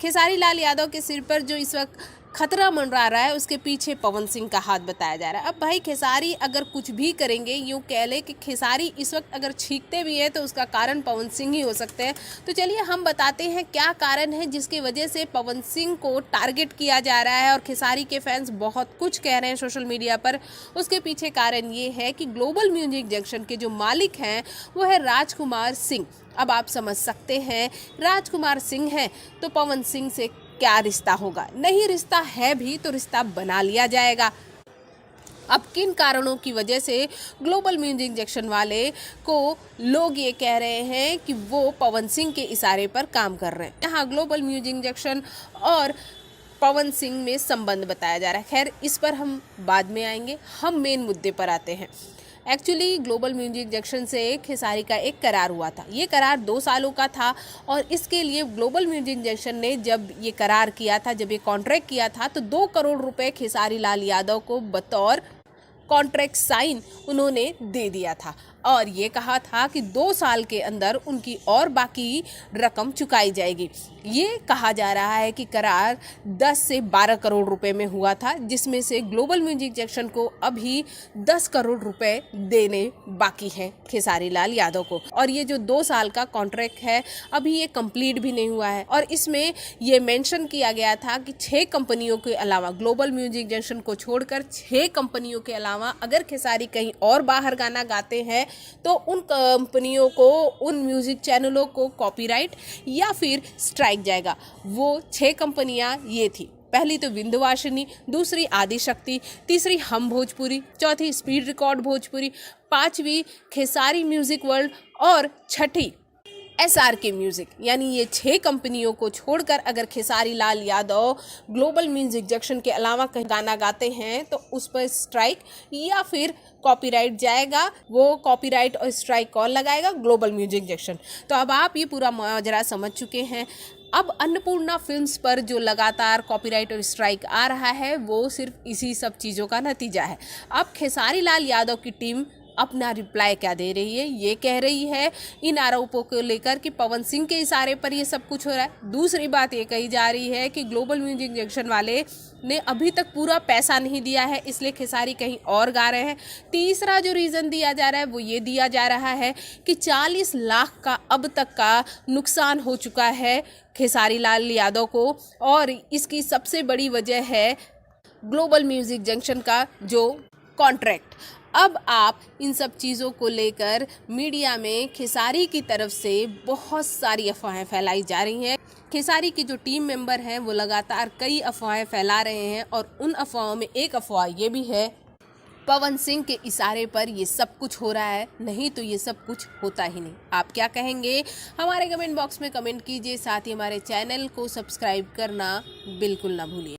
खेसारी लाल यादव के सिर पर जो इस वक्त खतरा मंडरा रहा है उसके पीछे पवन सिंह का हाथ बताया जा रहा है। अब भाई खेसारी अगर कुछ भी करेंगे, यूँ कह ले कि खेसारी इस वक्त अगर छींकते भी हैं तो उसका कारण पवन सिंह ही हो सकते हैं। तो चलिए हम बताते हैं क्या कारण है जिसकी वजह से पवन सिंह को टारगेट किया जा रहा है और खेसारी के फैंस बहुत कुछ कह रहे हैं सोशल मीडिया पर। उसके पीछे कारण ये है कि ग्लोबल म्यूजिक जंक्शन के जो मालिक हैं वो है राजकुमार सिंह। अब आप समझ सकते हैं राजकुमार सिंह हैं तो पवन सिंह से क्या रिश्ता होगा, नहीं रिश्ता है भी तो रिश्ता बना लिया जाएगा। अब किन कारणों की वजह से ग्लोबल म्यूजिक जंक्शन वाले को लोग ये कह रहे हैं कि वो पवन सिंह के इशारे पर काम कर रहे हैं। यहाँ ग्लोबल म्यूजिक जंक्शन और पवन सिंह में संबंध बताया जा रहा है। खैर इस पर हम बाद में आएंगे, हम मेन मुद्दे पर आते हैं। एक्चुअली ग्लोबल म्यूजिक जंक्शन से खेसारी का एक करार हुआ था। ये करार 2 सालों का था और इसके लिए ग्लोबल म्यूजिक जंक्शन ने जब ये करार किया था, जब ये कॉन्ट्रैक्ट किया था तो 2 करोड़ रुपए खेसारी लाल यादव को बतौर कॉन्ट्रैक्ट साइन उन्होंने दे दिया था और ये कहा था कि 2 साल के अंदर उनकी और बाकी रकम चुकाई जाएगी। ये कहा जा रहा है कि करार 10 से 12 करोड़ रुपए में हुआ था, जिसमें से ग्लोबल म्यूजिक जंक्शन को अभी 10 करोड़ रुपए देने बाकी हैं खेसारी लाल यादव को। और ये जो 2 साल का कॉन्ट्रैक्ट है अभी ये कंप्लीट भी नहीं हुआ है और इसमें ये मेंशन किया गया था कि 6 कंपनियों के अलावा, ग्लोबल म्यूजिक जंक्शन को छोड़कर 6 कंपनियों के अलावा अगर खेसारी कहीं और बाहर गाना गाते हैं तो उन कंपनियों को, उन म्यूजिक चैनलों को कॉपीराइट या फिर स्ट्राइक जाएगा। वो 6 कंपनियां ये थी, पहली तो विंध्यवासिनी, दूसरी आदिशक्ति, तीसरी हम भोजपुरी, चौथी स्पीड रिकॉर्ड भोजपुरी, 5वीं खेसारी म्यूजिक वर्ल्ड और छठी SRK म्यूजिक। यानी ये 6 कंपनियों को छोड़कर अगर Khesari Lal Yadav global music junction के अलावा कहीं गाना गाते हैं तो उस पर स्ट्राइक या फिर कॉपीराइट जाएगा। वो कॉपीराइट और स्ट्राइक कौन लगाएगा? Global music junction. तो अब आप ये पूरा माजरा समझ चुके हैं। अब अन्नपूर्णा फिल्म्स पर जो लगातार कॉपीराइट और स्ट्राइक आ रहा है वो सिर्फ इसी सब चीज़ों का नतीजा है। अब खेसारी लाल यादव की टीम अपना रिप्लाई क्या दे रही है? ये कह रही है इन आरोपों को लेकर कि पवन सिंह के इशारे पर ये सब कुछ हो रहा है। दूसरी बात ये कही जा रही है कि ग्लोबल म्यूजिक जंक्शन वाले ने अभी तक पूरा पैसा नहीं दिया है, इसलिए खेसारी कहीं और गा रहे हैं। तीसरा जो रीज़न दिया जा रहा है वो ये दिया जा रहा है कि 40 लाख का अब तक का नुकसान हो चुका है खेसारी लाल यादव को और इसकी सबसे बड़ी वजह है ग्लोबल म्यूजिक जंक्शन का जो कॉन्ट्रैक्ट। अब आप इन सब चीज़ों को लेकर मीडिया में खेसारी की तरफ से बहुत सारी अफवाहें फैलाई जा रही हैं। खेसारी की जो टीम मेंबर हैं वो लगातार कई अफवाहें फैला रहे हैं और उन अफवाहों में एक अफवाह ये भी है पवन सिंह के इशारे पर ये सब कुछ हो रहा है, नहीं तो ये सब कुछ होता ही नहीं। आप क्या कहेंगे? हमारे कमेंट बॉक्स में कमेंट कीजिए, साथ ही हमारे चैनल को सब्सक्राइब करना बिल्कुल ना भूलिए।